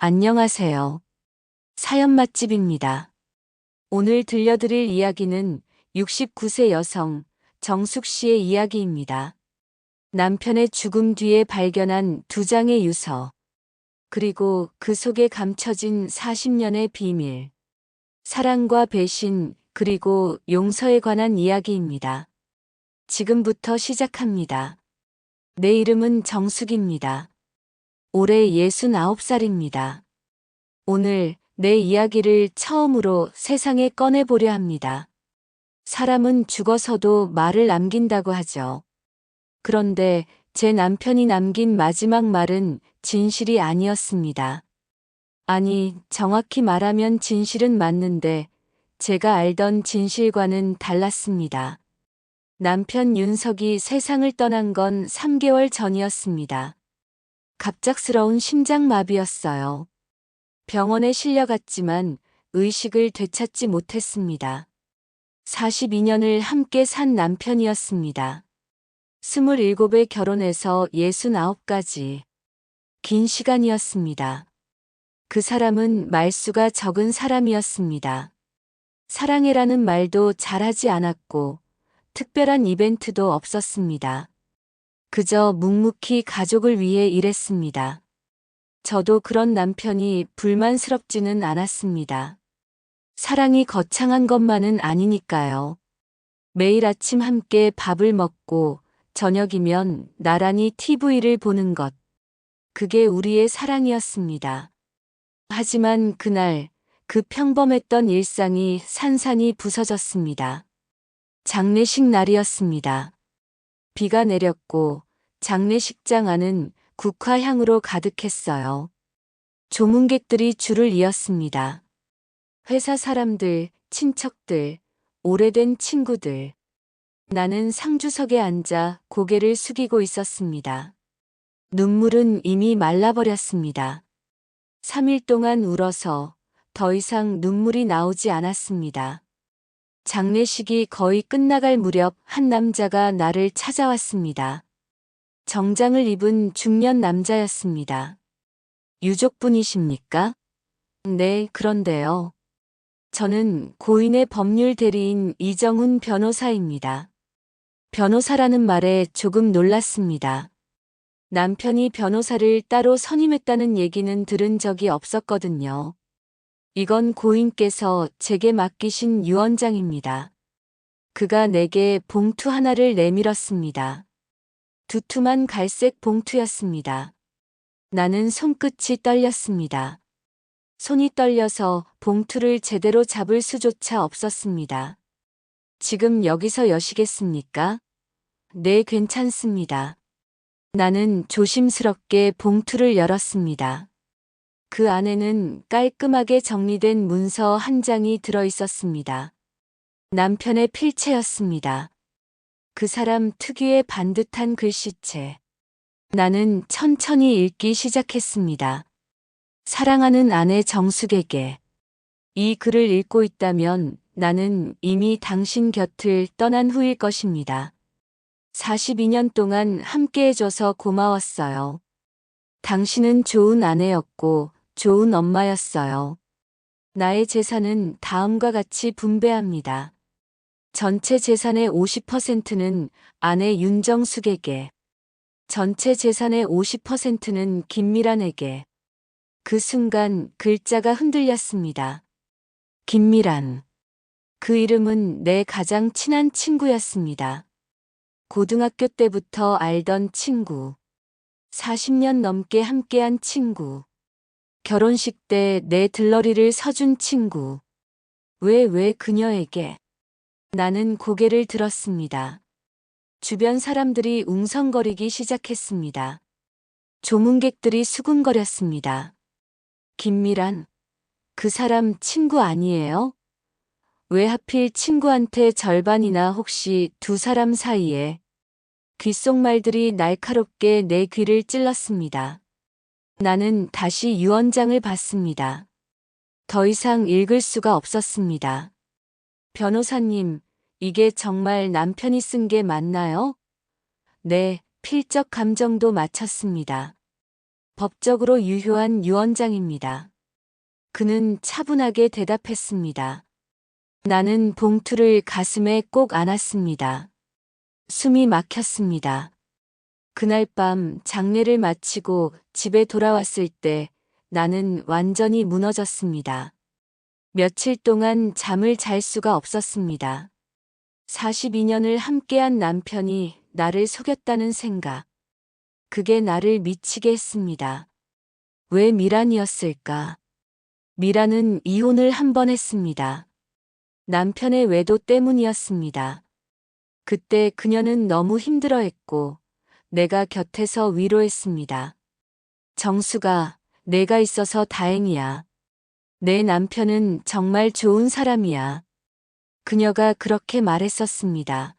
안녕하세요. 사연 맛집입니다. 오늘 들려드릴 이야기는 69세 여성 정숙 씨의 이야기입니다. 남편의 죽음 뒤에 발견한 두 장의 유서, 그리고 그 속에 감춰진 40년의 비밀, 사랑과 배신, 그리고 용서에 관한 이야기입니다. 지금부터 시작합니다. 내 이름은 정숙입니다. 올해 69살입니다. 오늘 내 이야기를 처음으로 세상에 꺼내보려 합니다. 사람은 죽어서도 말을 남긴다고 하죠. 그런데 제 남편이 남긴 마지막 말은 진실이 아니었습니다. 아니, 정확히 말하면 진실은 맞는데 제가 알던 진실과는 달랐습니다. 남편 윤석이 세상을 떠난 건 3개월 전이었습니다. 갑작스러운 심장마비였어요. 병원에 실려갔지만 의식을 되찾지 못했습니다. 42년을 함께 산 남편이었습니다. 27에 결혼해서 69까지. 긴 시간이었습니다. 그 사람은 말수가 적은 사람이었습니다. 사랑해라는 말도 잘하지 않았고 특별한 이벤트도 없었습니다. 그저 묵묵히 가족을 위해 일했습니다. 저도 그런 남편이 불만스럽지는 않았습니다. 사랑이 거창한 것만은 아니니까요. 매일 아침 함께 밥을 먹고 저녁이면 나란히 TV를 보는 것. 그게 우리의 사랑이었습니다. 하지만 그날 그 평범했던 일상이 산산이 부서졌습니다. 장례식 날이었습니다. 비가 내렸고 장례식장 안은 국화향으로 가득했어요. 조문객들이 줄을 이었습니다. 회사 사람들, 친척들, 오래된 친구들. 나는 상주석에 앉아 고개를 숙이고 있었습니다. 눈물은 이미 말라버렸습니다. 3일 동안 울어서 더 이상 눈물이 나오지 않았습니다. 장례식이 거의 끝나갈 무렵 한 남자가 나를 찾아왔습니다. 정장을 입은 중년 남자였습니다. 유족분이십니까? 네, 그런데요. 저는 고인의 법률 대리인 이정훈 변호사입니다. 변호사라는 말에 조금 놀랐습니다. 남편이 변호사를 따로 선임했다는 얘기는 들은 적이 없었거든요. 이건 고인께서 제게 맡기신 유언장입니다. 그가 내게 봉투 하나를 내밀었습니다. 두툼한 갈색 봉투였습니다. 나는 손끝이 떨렸습니다. 손이 떨려서 봉투를 제대로 잡을 수조차 없었습니다. 지금 여기서 여시겠습니까? 네, 괜찮습니다. 나는 조심스럽게 봉투를 열었습니다. 그 안에는 깔끔하게 정리된 문서 한 장이 들어 있었습니다. 남편의 필체였습니다. 그 사람 특유의 반듯한 글씨체. 나는 천천히 읽기 시작했습니다. 사랑하는 아내 정숙에게. 이 글을 읽고 있다면 나는 이미 당신 곁을 떠난 후일 것입니다. 42년 동안 함께해줘서 고마웠어요. 당신은 좋은 아내였고 좋은 엄마였어요. 나의 재산은 다음과 같이 분배합니다. 전체 재산의 50%는 아내 윤정숙에게, 전체 재산의 50%는 김미란에게. 그 순간 글자가 흔들렸습니다. 김미란. 그 이름은 내 가장 친한 친구였습니다. 고등학교 때부터 알던 친구. 40년 넘게 함께한 친구. 결혼식 때 내 들러리를 서준 친구. 왜 그녀에게? 나는 고개를 들었습니다. 주변 사람들이 웅성거리기 시작했습니다. 조문객들이 수군거렸습니다. 김미란, 그 사람 친구 아니에요? 왜 하필 친구한테 절반이나 혹시 두 사람 사이에? 귓속말들이 날카롭게 내 귀를 찔렀습니다. 나는 다시 유언장을 봤습니다. 더 이상 읽을 수가 없었습니다. 변호사님, 이게 정말 남편이 쓴 게 맞나요? 네, 필적 감정도 맞췄습니다. 법적으로 유효한 유언장입니다. 그는 차분하게 대답했습니다. 나는 봉투를 가슴에 꼭 안았습니다. 숨이 막혔습니다. 그날 밤 장례를 마치고 집에 돌아왔을 때 나는 완전히 무너졌습니다. 며칠 동안 잠을 잘 수가 없었습니다. 42년을 함께한 남편이 나를 속였다는 생각. 그게 나를 미치게 했습니다. 왜 미란이었을까? 미란은 이혼을 한 번 했습니다. 남편의 외도 때문이었습니다. 그때 그녀는 너무 힘들어했고 내가 곁에서 위로했습니다. 정수가, 내가 있어서 다행이야. 내 남편은 정말 좋은 사람이야. 그녀가 그렇게 말했었습니다.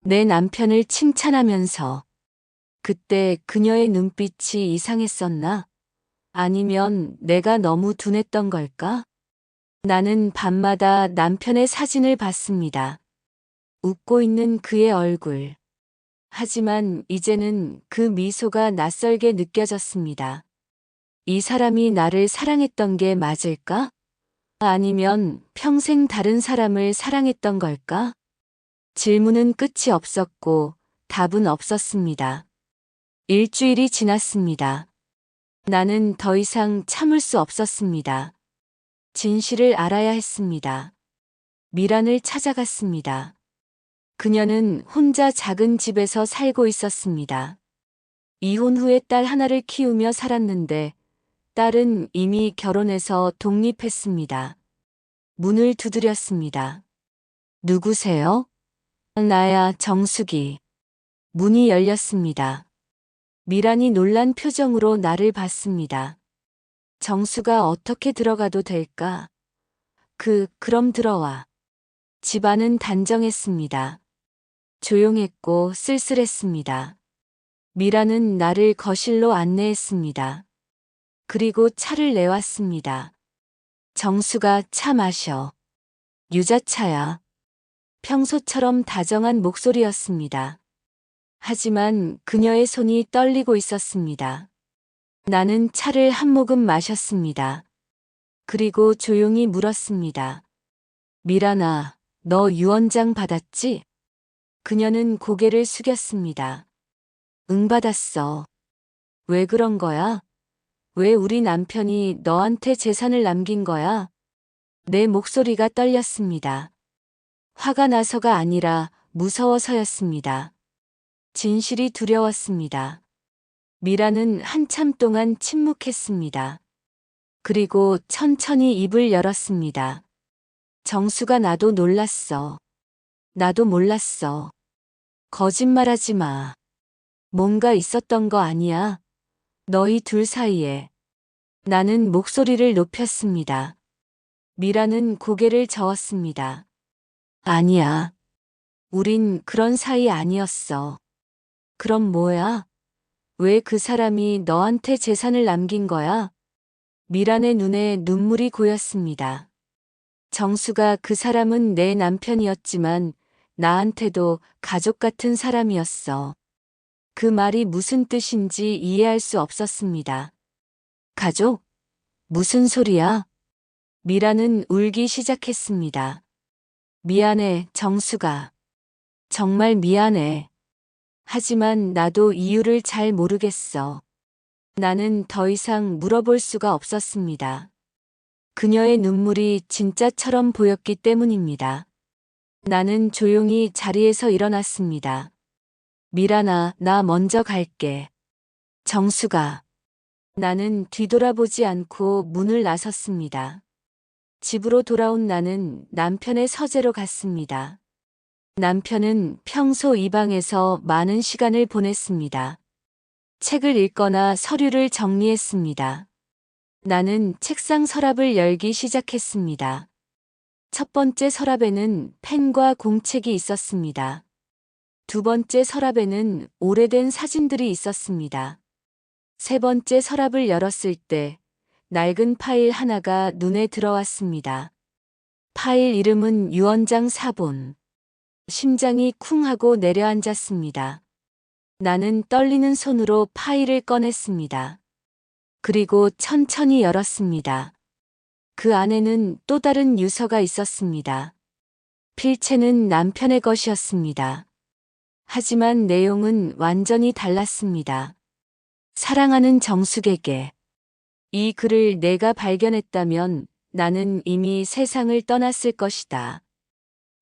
내 남편을 칭찬하면서. 그때 그녀의 눈빛이 이상했었나? 아니면 내가 너무 둔했던 걸까? 나는 밤마다 남편의 사진을 봤습니다. 웃고 있는 그의 얼굴. 하지만 이제는 그 미소가 낯설게 느껴졌습니다. 이 사람이 나를 사랑했던 게 맞을까? 아니면 평생 다른 사람을 사랑했던 걸까? 질문은 끝이 없었고 답은 없었습니다. 일주일이 지났습니다. 나는 더 이상 참을 수 없었습니다. 진실을 알아야 했습니다. 미란을 찾아갔습니다. 그녀는 혼자 작은 집에서 살고 있었습니다. 이혼 후에 딸 하나를 키우며 살았는데 딸은 이미 결혼해서 독립했습니다. 문을 두드렸습니다. 누구세요? 나야, 정숙이. 문이 열렸습니다. 미란이 놀란 표정으로 나를 봤습니다. 정수가 어떻게 들어가도 될까? 그럼 들어와. 집안은 단정했습니다. 조용했고 쓸쓸했습니다. 미라는 나를 거실로 안내했습니다. 그리고 차를 내왔습니다. 정수가 차 마셔. 유자차야. 평소처럼 다정한 목소리였습니다. 하지만 그녀의 손이 떨리고 있었습니다. 나는 차를 한 모금 마셨습니다. 그리고 조용히 물었습니다. 미란아, 너 유언장 받았지? 그녀는 고개를 숙였습니다. 응, 받았어. 왜 그런 거야? 왜 우리 남편이 너한테 재산을 남긴 거야? 내 목소리가 떨렸습니다. 화가 나서가 아니라 무서워서였습니다. 진실이 두려웠습니다. 미라는 한참 동안 침묵했습니다. 그리고 천천히 입을 열었습니다. 정수가, 나도 놀랐어. 나도 몰랐어. 거짓말하지 마. 뭔가 있었던 거 아니야? 너희 둘 사이에. 나는 목소리를 높였습니다. 미라는 고개를 저었습니다. 아니야. 우린 그런 사이 아니었어. 그럼 뭐야? 왜 그 사람이 너한테 재산을 남긴 거야? 미란의 눈에 눈물이 고였습니다. 정수가, 그 사람은 내 남편이었지만 나한테도 가족 같은 사람이었어. 그 말이 무슨 뜻인지 이해할 수 없었습니다. 가족? 무슨 소리야? 미라는 울기 시작했습니다. 미안해, 정수가. 정말 미안해. 하지만 나도 이유를 잘 모르겠어. 나는 더 이상 물어볼 수가 없었습니다. 그녀의 눈물이 진짜처럼 보였기 때문입니다. 나는 조용히 자리에서 일어났습니다. 미란아, 나 먼저 갈게. 정수가. 나는 뒤돌아보지 않고 문을 나섰습니다. 집으로 돌아온 나는 남편의 서재로 갔습니다. 남편은 평소 이 방에서 많은 시간을 보냈습니다. 책을 읽거나 서류를 정리했습니다. 나는 책상 서랍을 열기 시작했습니다. 첫 번째 서랍에는 펜과 공책이 있었습니다. 두 번째 서랍에는 오래된 사진들이 있었습니다. 세 번째 서랍을 열었을 때 낡은 파일 하나가 눈에 들어왔습니다. 파일 이름은 유언장 사본. 심장이 쿵 하고 내려앉았습니다. 나는 떨리는 손으로 파일을 꺼냈습니다. 그리고 천천히 열었습니다. 그 안에는 또 다른 유서가 있었습니다. 필체는 남편의 것이었습니다. 하지만 내용은 완전히 달랐습니다. 사랑하는 정숙에게. 이 글을 내가 발견했다면 나는 이미 세상을 떠났을 것이다.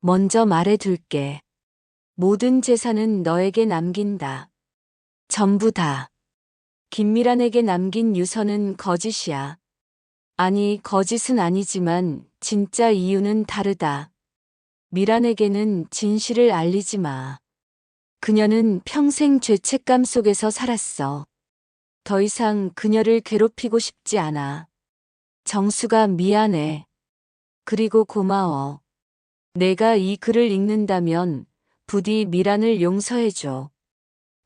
먼저 말해둘게. 모든 재산은 너에게 남긴다. 전부 다. 김미란에게 남긴 유서는 거짓이야. 아니, 거짓은 아니지만 진짜 이유는 다르다. 미란에게는 진실을 알리지 마. 그녀는 평생 죄책감 속에서 살았어. 더 이상 그녀를 괴롭히고 싶지 않아. 정수가 미안해. 그리고 고마워. 내가 이 글을 읽는다면 부디 미란을 용서해줘.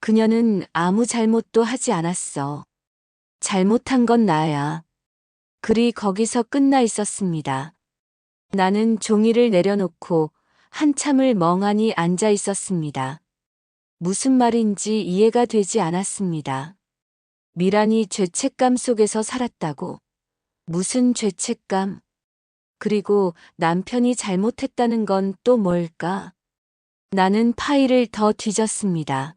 그녀는 아무 잘못도 하지 않았어. 잘못한 건 나야. 글이 거기서 끝나 있었습니다. 나는 종이를 내려놓고 한참을 멍하니 앉아 있었습니다. 무슨 말인지 이해가 되지 않았습니다. 미란이 죄책감 속에서 살았다고. 무슨 죄책감? 그리고 남편이 잘못했다는 건 또 뭘까? 나는 파일을 더 뒤졌습니다.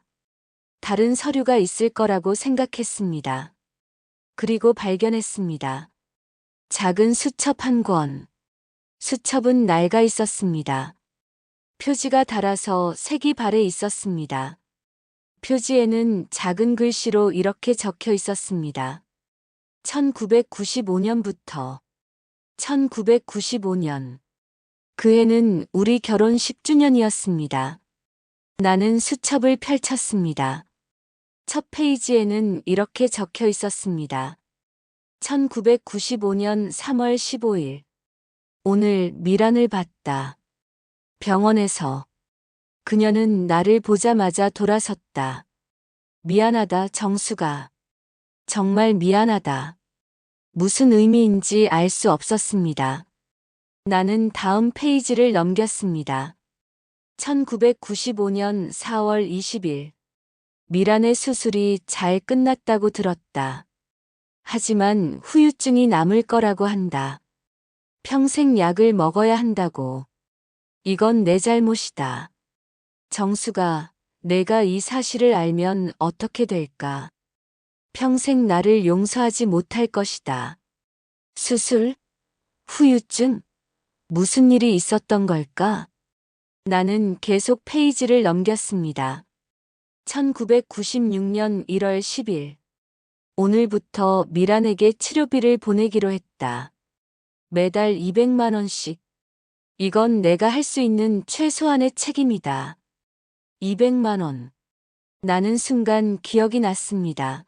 다른 서류가 있을 거라고 생각했습니다. 그리고 발견했습니다. 작은 수첩 한 권. 수첩은 낡아 있었습니다. 표지가 닳아서 색이 발해 있었습니다. 표지에는 작은 글씨로 이렇게 적혀 있었습니다. 1995년부터 1995년. 그 해는 우리 결혼 10주년이었습니다. 나는 수첩을 펼쳤습니다. 첫 페이지에는 이렇게 적혀 있었습니다. 1995년 3월 15일. 오늘 미란을 봤다. 병원에서. 그녀는 나를 보자마자 돌아섰다. 미안하다, 정수가. 정말 미안하다. 무슨 의미인지 알 수 없었습니다. 나는 다음 페이지를 넘겼습니다. 1995년 4월 20일. 미란의 수술이 잘 끝났다고 들었다. 하지만 후유증이 남을 거라고 한다. 평생 약을 먹어야 한다고. 이건 내 잘못이다. 정수가, 내가 이 사실을 알면 어떻게 될까? 평생 나를 용서하지 못할 것이다. 수술? 후유증? 무슨 일이 있었던 걸까? 나는 계속 페이지를 넘겼습니다. 1996년 1월 10일. 오늘부터 미란에게 치료비를 보내기로 했다. 매달 200만 원씩. 이건 내가 할 수 있는 최소한의 책임이다. 200만 원. 나는 순간 기억이 났습니다.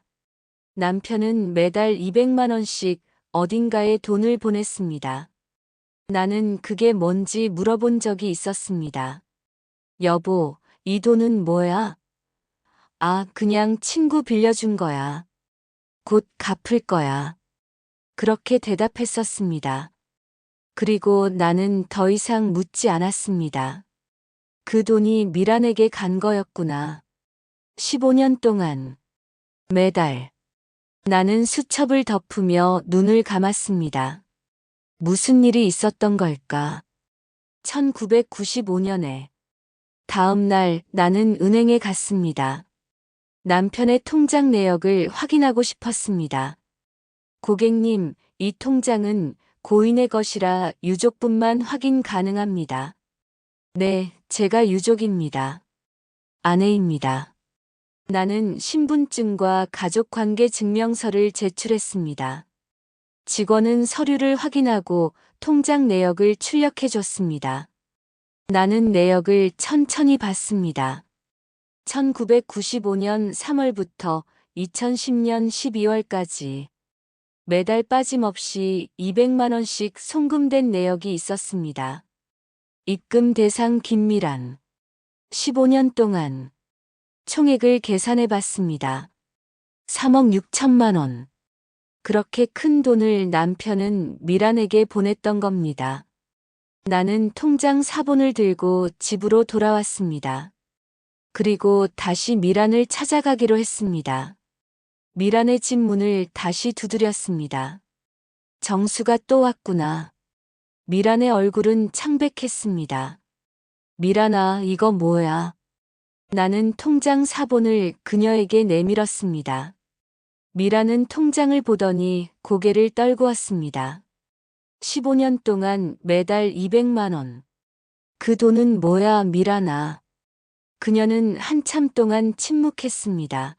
남편은 매달 200만 원씩 어딘가에 돈을 보냈습니다. 나는 그게 뭔지 물어본 적이 있었습니다. 여보, 이 돈은 뭐야? 아, 그냥 친구 빌려준 거야. 곧 갚을 거야. 그렇게 대답했었습니다. 그리고 나는 더 이상 묻지 않았습니다. 그 돈이 미란에게 간 거였구나. 15년 동안. 매달. 나는 수첩을 덮으며 눈을 감았습니다. 무슨 일이 있었던 걸까? 1995년에. 다음 날 나는 은행에 갔습니다. 남편의 통장 내역을 확인하고 싶었습니다. 고객님, 이 통장은 고인의 것이라 유족분만 확인 가능합니다. 네, 제가 유족입니다. 아내입니다. 나는 신분증과 가족관계 증명서를 제출했습니다. 직원은 서류를 확인하고 통장 내역을 출력해줬습니다. 나는 내역을 천천히 봤습니다. 1995년 3월부터 2010년 12월까지 매달 빠짐없이 200만 원씩 송금된 내역이 있었습니다. 입금 대상 김미란. 15년 동안. 총액을 계산해 봤습니다. 3억 6천만 원. 그렇게 큰 돈을 남편은 미란에게 보냈던 겁니다. 나는 통장 사본을 들고 집으로 돌아왔습니다. 그리고 다시 미란을 찾아가기로 했습니다. 미란의 집 문을 다시 두드렸습니다. 정수가 또 왔구나. 미란의 얼굴은 창백했습니다. 미란아, 이거 뭐야? 나는 통장 사본을 그녀에게 내밀었습니다. 미란은 통장을 보더니 고개를 떨고 왔습니다. 15년 동안 매달 200만 원. 그 돈은 뭐야, 미란아? 그녀는 한참 동안 침묵했습니다.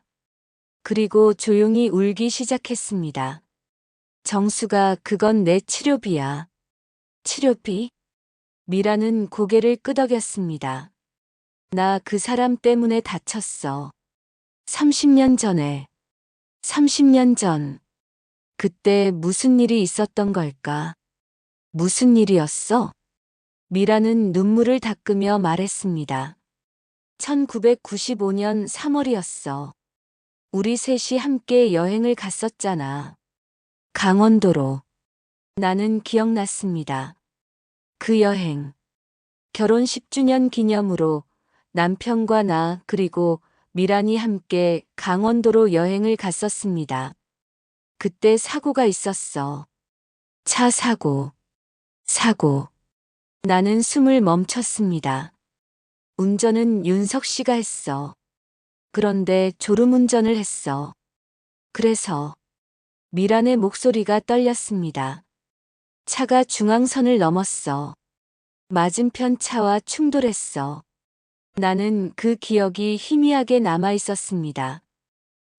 그리고 조용히 울기 시작했습니다. 정수가, 그건 내 치료비야. 치료비? 미라는 고개를 끄덕였습니다. 나 그 사람 때문에 다쳤어. 30년 전에. 30년 전. 그때 무슨 일이 있었던 걸까? 무슨 일이었어? 미라는 눈물을 닦으며 말했습니다. 1995년 3월이었어. 우리 셋이 함께 여행을 갔었잖아. 강원도로. 나는 기억났습니다. 그 여행. 결혼 10주년 기념으로 남편과 나 그리고 미란이 함께 강원도로 여행을 갔었습니다. 그때 사고가 있었어. 차 사고. 사고. 나는 숨을 멈췄습니다. 운전은 윤석 씨가 했어. 그런데 졸음운전을 했어. 그래서 미란의 목소리가 떨렸습니다. 차가 중앙선을 넘었어. 맞은편 차와 충돌했어. 나는 그 기억이 희미하게 남아 있었습니다.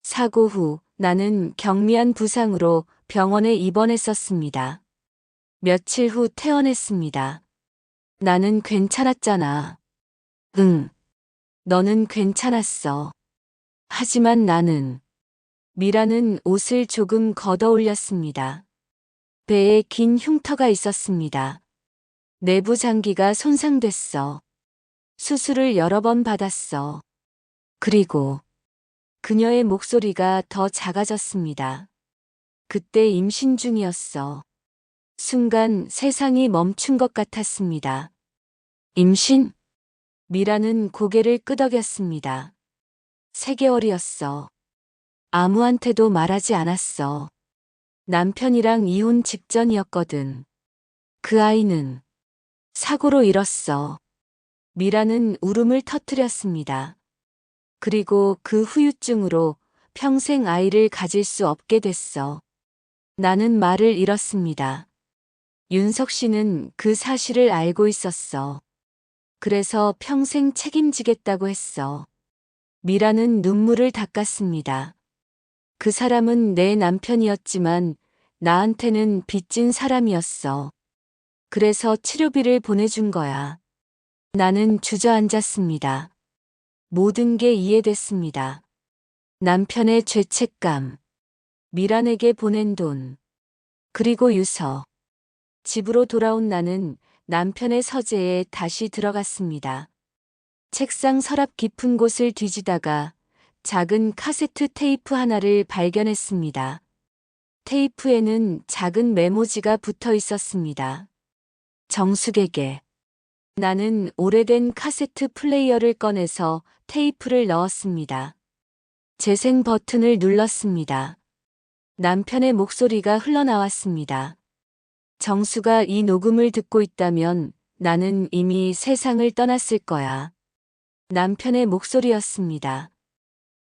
사고 후 나는 경미한 부상으로 병원에 입원했었습니다. 며칠 후 퇴원했습니다. 나는 괜찮았잖아. 응. 너는 괜찮았어. 하지만 나는. 미라는 옷을 조금 걷어 올렸습니다. 배에 긴 흉터가 있었습니다. 내부 장기가 손상됐어. 수술을 여러 번 받았어. 그리고 그녀의 목소리가 더 작아졌습니다. 그때 임신 중이었어. 순간 세상이 멈춘 것 같았습니다. 임신? 미라는 고개를 끄덕였습니다. 3개월이었어. 아무한테도 말하지 않았어. 남편이랑 이혼 직전이었거든. 그 아이는 사고로 잃었어. 미라는 울음을 터뜨렸습니다. 그리고 그 후유증으로 평생 아이를 가질 수 없게 됐어. 나는 말을 잃었습니다. 윤석 씨는 그 사실을 알고 있었어. 그래서 평생 책임지겠다고 했어. 미라는 눈물을 닦았습니다. 그 사람은 내 남편이었지만 나한테는 빚진 사람이었어. 그래서 치료비를 보내준 거야. 나는 주저앉았습니다. 모든 게 이해됐습니다. 남편의 죄책감, 미란에게 보낸 돈, 그리고 유서. 집으로 돌아온 나는 남편의 서재에 다시 들어갔습니다. 책상 서랍 깊은 곳을 뒤지다가 작은 카세트 테이프 하나를 발견했습니다. 테이프에는 작은 메모지가 붙어 있었습니다. 정숙에게. 나는 오래된 카세트 플레이어를 꺼내서 테이프를 넣었습니다. 재생 버튼을 눌렀습니다. 남편의 목소리가 흘러나왔습니다. 정수가 이 녹음을 듣고 있다면 나는 이미 세상을 떠났을 거야. 남편의 목소리였습니다.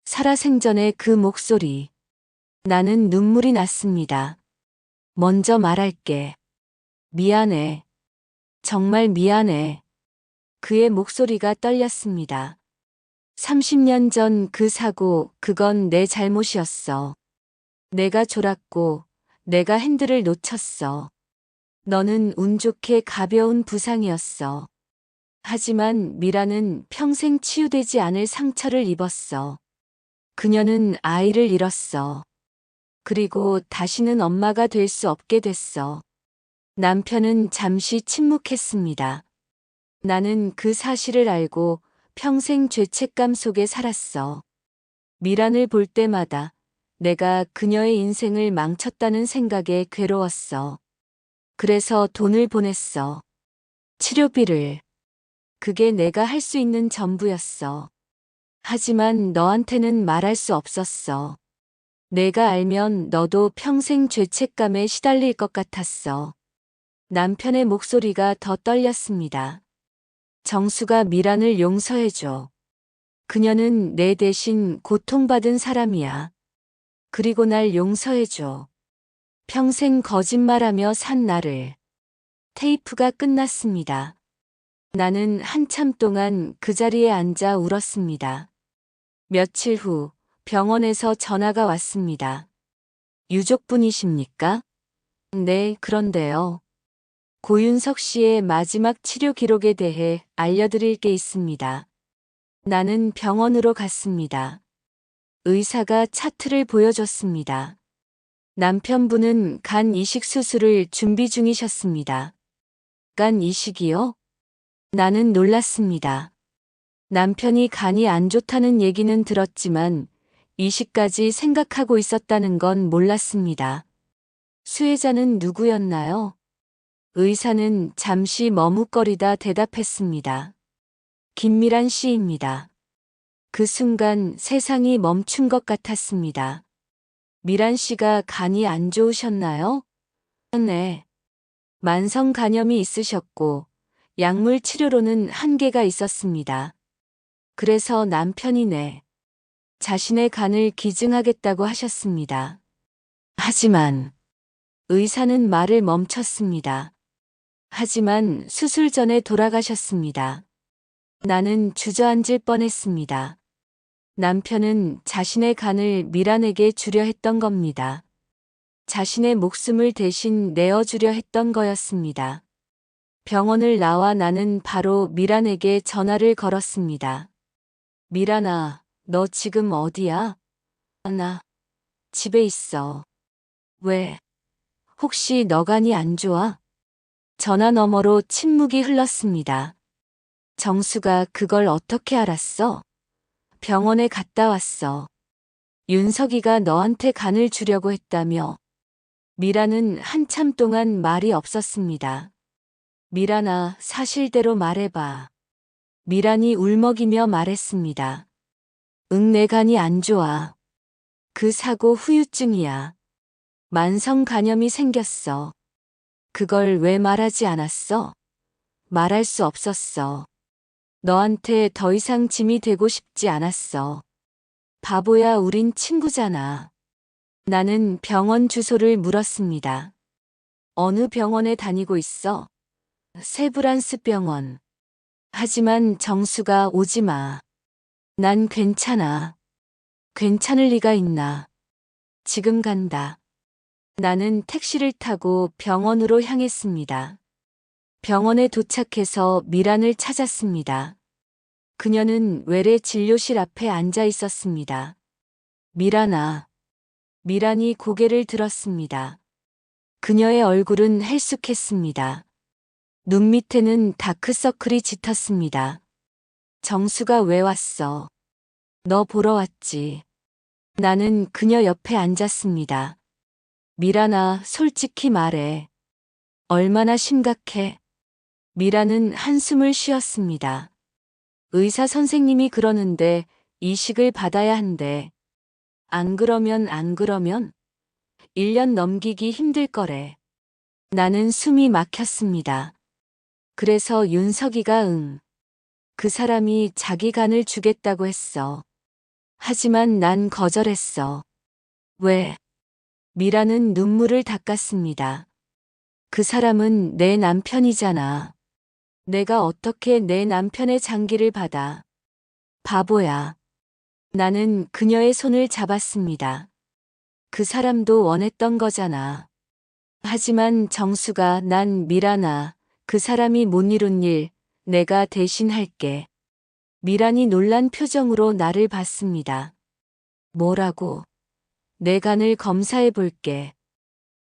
살아생전의 그 목소리. 나는 눈물이 났습니다. 먼저 말할게. 미안해. 정말 미안해. 그의 목소리가 떨렸습니다. 30년 전 그 사고, 그건 내 잘못이었어. 내가 졸았고, 내가 핸들을 놓쳤어. 너는 운 좋게 가벼운 부상이었어. 하지만 미라는 평생 치유되지 않을 상처를 입었어. 그녀는 아이를 잃었어. 그리고 다시는 엄마가 될 수 없게 됐어. 남편은 잠시 침묵했습니다. 나는 그 사실을 알고 평생 죄책감 속에 살았어. 미란을 볼 때마다 내가 그녀의 인생을 망쳤다는 생각에 괴로웠어. 그래서 돈을 보냈어. 치료비를. 그게 내가 할 수 있는 전부였어. 하지만 너한테는 말할 수 없었어. 내가 알면 너도 평생 죄책감에 시달릴 것 같았어. 남편의 목소리가 더 떨렸습니다. 정수가 미란을 용서해줘. 그녀는 내 대신 고통받은 사람이야. 그리고 날 용서해줘. 평생 거짓말하며 산 나를. 테이프가 끝났습니다. 나는 한참 동안 그 자리에 앉아 울었습니다. 며칠 후 병원에서 전화가 왔습니다. 유족분이십니까? 네, 그런데요. 고윤석 씨의 마지막 치료 기록에 대해 알려드릴 게 있습니다. 나는 병원으로 갔습니다. 의사가 차트를 보여줬습니다. 남편분은 간 이식 수술을 준비 중이셨습니다. 간 이식이요? 나는 놀랐습니다. 남편이 간이 안 좋다는 얘기는 들었지만 이식까지 생각하고 있었다는 건 몰랐습니다. 수혜자는 누구였나요? 의사는 잠시 머뭇거리다 대답했습니다. 김미란 씨입니다. 그 순간 세상이 멈춘 것 같았습니다. 미란 씨가 간이 안 좋으셨나요? 네. 만성 간염이 있으셨고 약물 치료로는 한계가 있었습니다. 그래서 남편이 자신의 간을 기증하겠다고 하셨습니다. 하지만 의사는 말을 멈췄습니다. 하지만 수술 전에 돌아가셨습니다. 나는 주저앉을 뻔했습니다. 남편은 자신의 간을 미란에게 주려 했던 겁니다. 자신의 목숨을 대신 내어주려 했던 거였습니다. 병원을 나와 나는 바로 미란에게 전화를 걸었습니다. 미란아, 너 지금 어디야? 나 집에 있어. 왜? 혹시 너 간이 안 좋아? 전화 너머로 침묵이 흘렀습니다. 정수가 그걸 어떻게 알았어? 병원에 갔다 왔어. 윤석이가 너한테 간을 주려고 했다며. 미란은 한참 동안 말이 없었습니다. 미란아, 사실대로 말해봐. 미란이 울먹이며 말했습니다. 응, 내 간이 안 좋아. 그 사고 후유증이야. 만성 간염이 생겼어. 그걸 왜 말하지 않았어? 말할 수 없었어. 너한테 더 이상 짐이 되고 싶지 않았어. 바보야, 우린 친구잖아. 나는 병원 주소를 물었습니다. 어느 병원에 다니고 있어? 세브란스 병원. 하지만 정수가 오지 마. 난 괜찮아. 괜찮을 리가 있나. 지금 간다. 나는 택시를 타고 병원으로 향했습니다. 병원에 도착해서 미란을 찾았습니다. 그녀는 외래 진료실 앞에 앉아 있었습니다. 미란아. 미란이 고개를 들었습니다. 그녀의 얼굴은 헬쑥했습니다. 눈 밑에는 다크서클이 짙었습니다. 정수가 왜 왔어? 너 보러 왔지. 나는 그녀 옆에 앉았습니다. 미란아, 솔직히 말해. 얼마나 심각해? 미란은 한숨을 쉬었습니다. 의사 선생님이 그러는데 이식을 받아야 한대. 안 그러면 1년 넘기기 힘들 거래. 나는 숨이 막혔습니다. 그래서 윤석이가 그 사람이 자기 간을 주겠다고 했어. 하지만 난 거절했어. 왜? 미라는 눈물을 닦았습니다. 그 사람은 내 남편이잖아. 내가 어떻게 내 남편의 장기를 받아. 바보야. 나는 그녀의 손을 잡았습니다. 그 사람도 원했던 거잖아. 하지만 정수가 난 미란아, 그 사람이 못 이룬 일, 내가 대신 할게. 미란이 놀란 표정으로 나를 봤습니다. 뭐라고? 내 간을 검사해 볼게.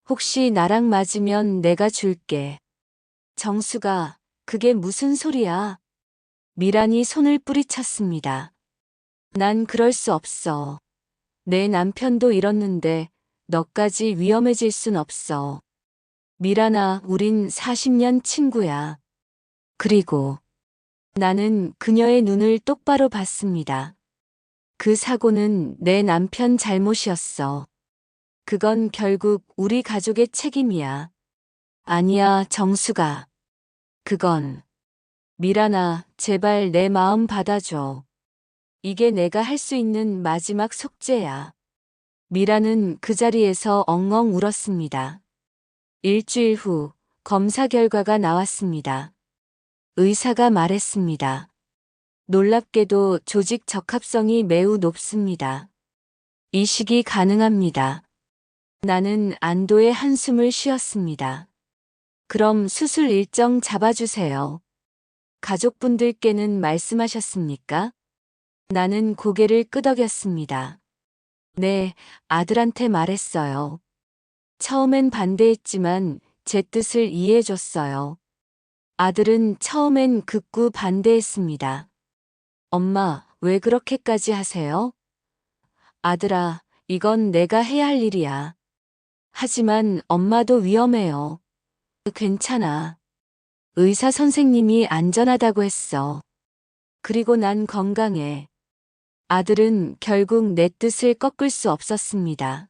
혹시 나랑 맞으면 내가 줄게. 정수가, 그게 무슨 소리야? 미란이 손을 뿌리쳤습니다. 난 그럴 수 없어. 내 남편도 잃었는데 너까지 위험해질 순 없어. 미란아, 우린 40년 친구야. 그리고 나는 그녀의 눈을 똑바로 봤습니다. 그 사고는 내 남편 잘못이었어. 그건 결국 우리 가족의 책임이야. 아니야, 정수가. 그건. 미란아, 제발 내 마음 받아줘. 이게 내가 할 수 있는 마지막 속죄야. 미라는 그 자리에서 엉엉 울었습니다. 일주일 후 검사 결과가 나왔습니다. 의사가 말했습니다. 놀랍게도 조직 적합성이 매우 높습니다. 이식이 가능합니다. 나는 안도의 한숨을 쉬었습니다. 그럼 수술 일정 잡아주세요. 가족분들께는 말씀하셨습니까? 나는 고개를 끄덕였습니다. 네, 아들한테 말했어요. 처음엔 반대했지만 제 뜻을 이해해줬어요. 아들은 처음엔 극구 반대했습니다. 엄마, 왜 그렇게까지 하세요? 아들아, 이건 내가 해야 할 일이야. 하지만 엄마도 위험해요. 괜찮아. 의사 선생님이 안전하다고 했어. 그리고 난 건강해. 아들은 결국 내 뜻을 꺾을 수 없었습니다.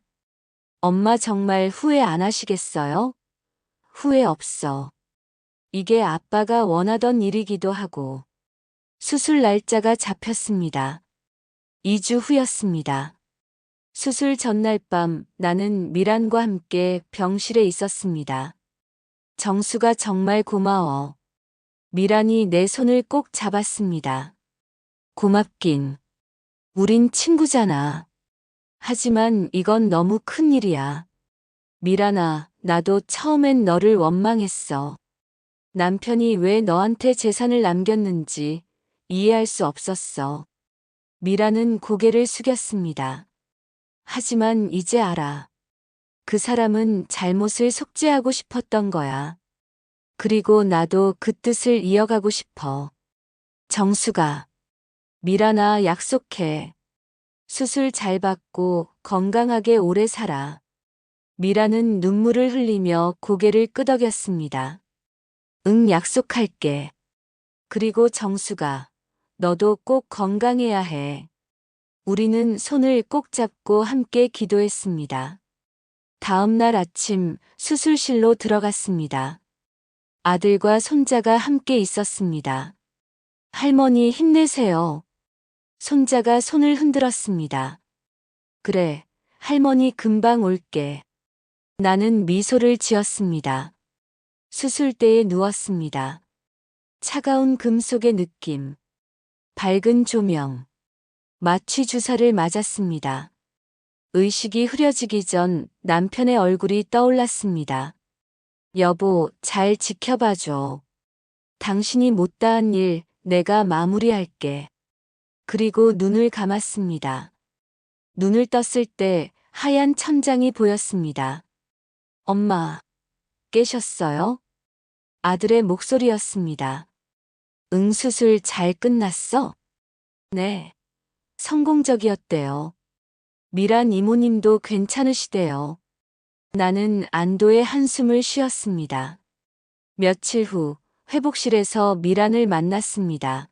엄마 정말 후회 안 하시겠어요? 후회 없어. 이게 아빠가 원하던 일이기도 하고. 수술 날짜가 잡혔습니다. 2주 후였습니다. 수술 전날 밤 나는 미란과 함께 병실에 있었습니다. 정수가 정말 고마워. 미란이 내 손을 꼭 잡았습니다. 고맙긴. 우린 친구잖아. 하지만 이건 너무 큰 일이야. 미란아, 나도 처음엔 너를 원망했어. 남편이 왜 너한테 재산을 남겼는지 이해할 수 없었어. 미라는 고개를 숙였습니다. 하지만 이제 알아. 그 사람은 잘못을 속죄하고 싶었던 거야. 그리고 나도 그 뜻을 이어가고 싶어. 정수가. 미라나 약속해. 수술 잘 받고 건강하게 오래 살아. 미라는 눈물을 흘리며 고개를 끄덕였습니다. 응, 약속할게. 그리고 정수가. 너도 꼭 건강해야 해. 우리는 손을 꼭 잡고 함께 기도했습니다. 다음 날 아침 수술실로 들어갔습니다. 아들과 손자가 함께 있었습니다. 할머니 힘내세요. 손자가 손을 흔들었습니다. 그래, 할머니 금방 올게. 나는 미소를 지었습니다. 수술대에 누웠습니다. 차가운 금속의 느낌. 밝은 조명. 마취 주사를 맞았습니다. 의식이 흐려지기 전 남편의 얼굴이 떠올랐습니다. 여보, 잘 지켜봐줘. 당신이 못다한 일 내가 마무리할게. 그리고 눈을 감았습니다. 눈을 떴을 때 하얀 천장이 보였습니다. 엄마, 깨셨어요? 아들의 목소리였습니다. 응, 수술 잘 끝났어? 네. 성공적이었대요. 미란 이모님도 괜찮으시대요. 나는 안도의 한숨을 쉬었습니다. 며칠 후 회복실에서 미란을 만났습니다.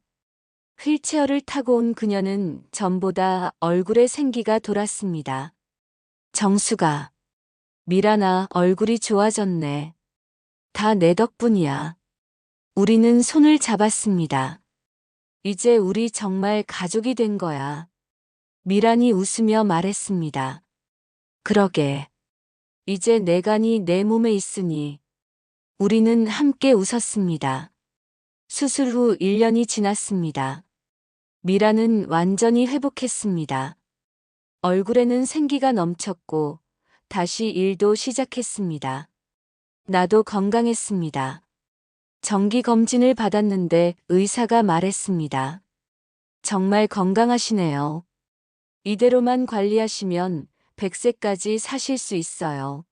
휠체어를 타고 온 그녀는 전보다 얼굴에 생기가 돌았습니다. 정수가. 미란아, 얼굴이 좋아졌네. 다 내 덕분이야. 우리는 손을 잡았습니다. 이제 우리 정말 가족이 된 거야. 미란이 웃으며 말했습니다. 그러게. 이제 내 간이 내 몸에 있으니. 우리는 함께 웃었습니다. 수술 후 1년이 지났습니다. 미라는 완전히 회복했습니다. 얼굴에는 생기가 넘쳤고 다시 일도 시작했습니다. 나도 건강했습니다. 정기 검진을 받았는데 의사가 말했습니다. 정말 건강하시네요. 이대로만 관리하시면 100세까지 사실 수 있어요.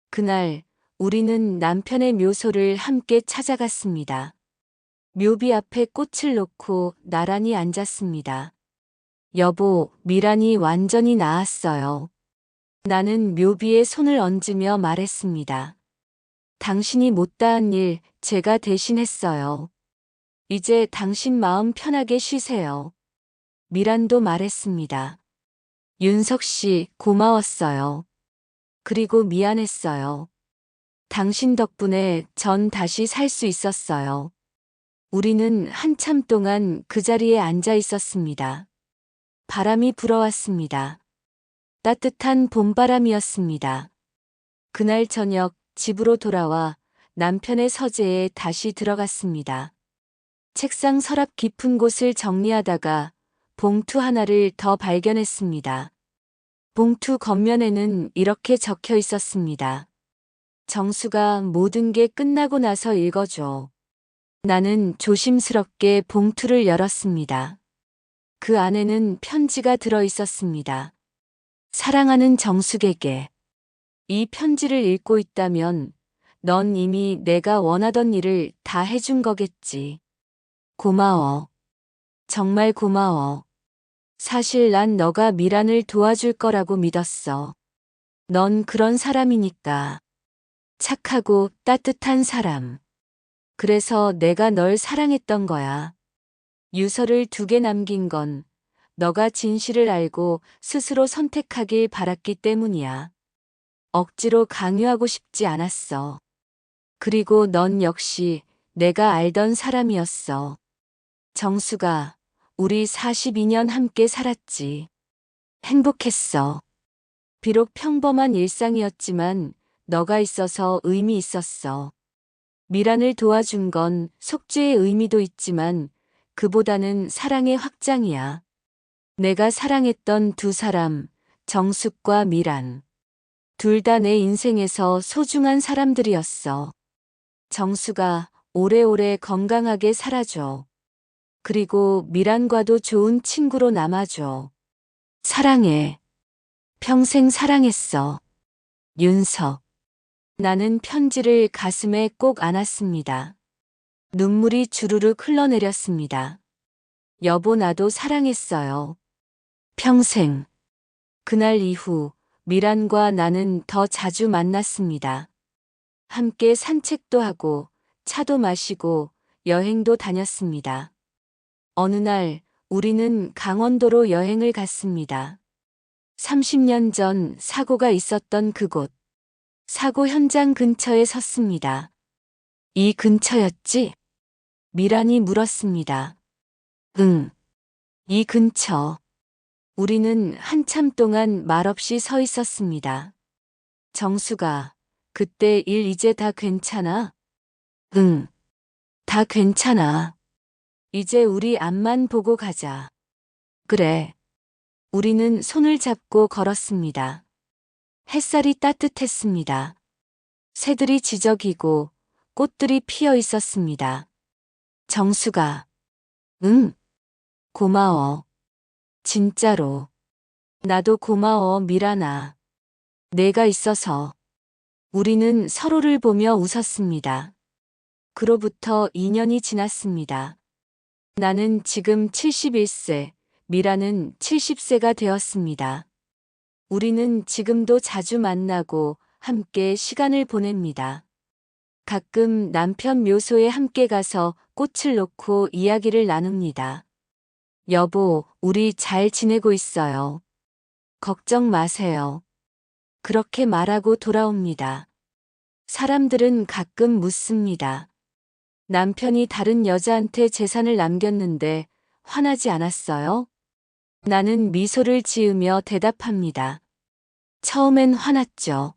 그날 우리는 남편의 묘소를 함께 찾아갔습니다. 묘비 앞에 꽃을 놓고 나란히 앉았습니다. 여보, 미란이 완전히 나았어요. 나는 묘비에 손을 얹으며 말했습니다. 당신이 못다한 일 제가 대신했어요. 이제 당신 마음 편하게 쉬세요. 미란도 말했습니다. 윤석 씨, 고마웠어요. 그리고 미안했어요. 당신 덕분에 전 다시 살 수 있었어요. 우리는 한참 동안 그 자리에 앉아 있었습니다. 바람이 불어왔습니다. 따뜻한 봄바람이었습니다. 그날 저녁 집으로 돌아와 남편의 서재에 다시 들어갔습니다. 책상 서랍 깊은 곳을 정리하다가 봉투 하나를 더 발견했습니다. 봉투 겉면에는 이렇게 적혀 있었습니다. 정수가 모든 게 끝나고 나서 읽어줘. 나는 조심스럽게 봉투를 열었습니다. 그 안에는 편지가 들어 있었습니다. 사랑하는 정숙에게. 이 편지를 읽고 있다면 넌 이미 내가 원하던 일을 다 해준 거겠지. 고마워. 정말 고마워. 사실 난 너가 미란을 도와줄 거라고 믿었어. 넌 그런 사람이니까. 착하고 따뜻한 사람. 그래서 내가 널 사랑했던 거야. 유서를 2개 남긴 건 너가 진실을 알고 스스로 선택하길 바랐기 때문이야. 억지로 강요하고 싶지 않았어. 그리고 넌 역시 내가 알던 사람이었어. 정수가, 우리 42년 함께 살았지. 행복했어. 비록 평범한 일상이었지만 너가 있어서 의미 있었어. 미란을 도와준 건 속죄의 의미도 있지만 그보다는 사랑의 확장이야. 내가 사랑했던 2사람, 정숙과 미란. 둘 다 내 인생에서 소중한 사람들이었어. 정수가 오래오래 건강하게 살아줘. 그리고 미란과도 좋은 친구로 남아줘. 사랑해. 평생 사랑했어. 윤석. 나는 편지를 가슴에 꼭 안았습니다. 눈물이 주르륵 흘러내렸습니다. 여보, 나도 사랑했어요. 평생. 그날 이후 미란과 나는 더 자주 만났습니다. 함께 산책도 하고 차도 마시고 여행도 다녔습니다. 어느 날 우리는 강원도로 여행을 갔습니다. 30년 전 사고가 있었던 그곳. 사고 현장 근처에 섰습니다. 이 근처였지? 미란이 물었습니다. 응, 이 근처. 우리는 한참 동안 말없이 서 있었습니다. 정수가, 그때 일 이제 다 괜찮아? 응, 다 괜찮아. 이제 우리 앞만 보고 가자. 그래. 우리는 손을 잡고 걸었습니다. 햇살이 따뜻했습니다. 새들이 지저귀고 꽃들이 피어 있었습니다. 정수가, 응, 고마워. 진짜로. 나도 고마워, 미란아. 내가 있어서. 우리는 서로를 보며 웃었습니다. 그로부터 2년이 지났습니다. 나는 지금 71세, 미란은 70세가 되었습니다. 우리는 지금도 자주 만나고 함께 시간을 보냅니다. 가끔 남편 묘소에 함께 가서 꽃을 놓고 이야기를 나눕니다. 여보, 우리 잘 지내고 있어요. 걱정 마세요. 그렇게 말하고 돌아옵니다. 사람들은 가끔 묻습니다. 남편이 다른 여자한테 재산을 남겼는데 화나지 않았어요? 나는 미소를 지으며 대답합니다. 처음엔 화났죠.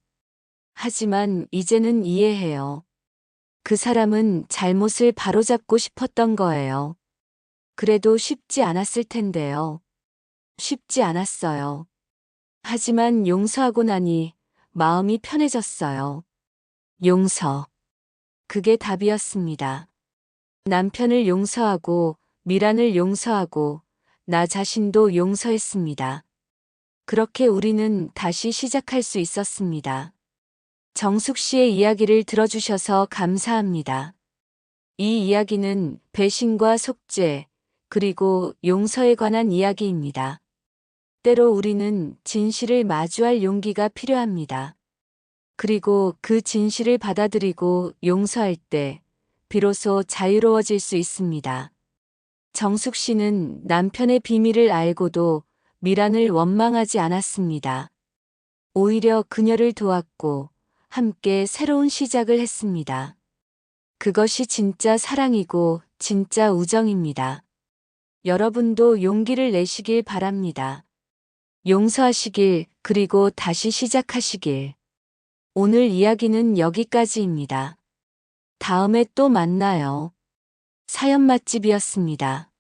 하지만 이제는 이해해요. 그 사람은 잘못을 바로잡고 싶었던 거예요. 그래도 쉽지 않았을 텐데요. 쉽지 않았어요. 하지만 용서하고 나니 마음이 편해졌어요. 용서. 그게 답이었습니다. 남편을 용서하고 미란을 용서하고 나 자신도 용서했습니다. 그렇게 우리는 다시 시작할 수 있었습니다. 정숙 씨의 이야기를 들어주셔서 감사합니다. 이 이야기는 배신과 속죄, 그리고 용서에 관한 이야기입니다. 때로 우리는 진실을 마주할 용기가 필요합니다. 그리고 그 진실을 받아들이고 용서할 때 비로소 자유로워질 수 있습니다. 정숙 씨는 남편의 비밀을 알고도 미란을 원망하지 않았습니다. 오히려 그녀를 도왔고 함께 새로운 시작을 했습니다. 그것이 진짜 사랑이고 진짜 우정입니다. 여러분도 용기를 내시길 바랍니다. 용서하시길, 그리고 다시 시작하시길. 오늘 이야기는 여기까지입니다. 다음에 또 만나요. 사연 맛집이었습니다.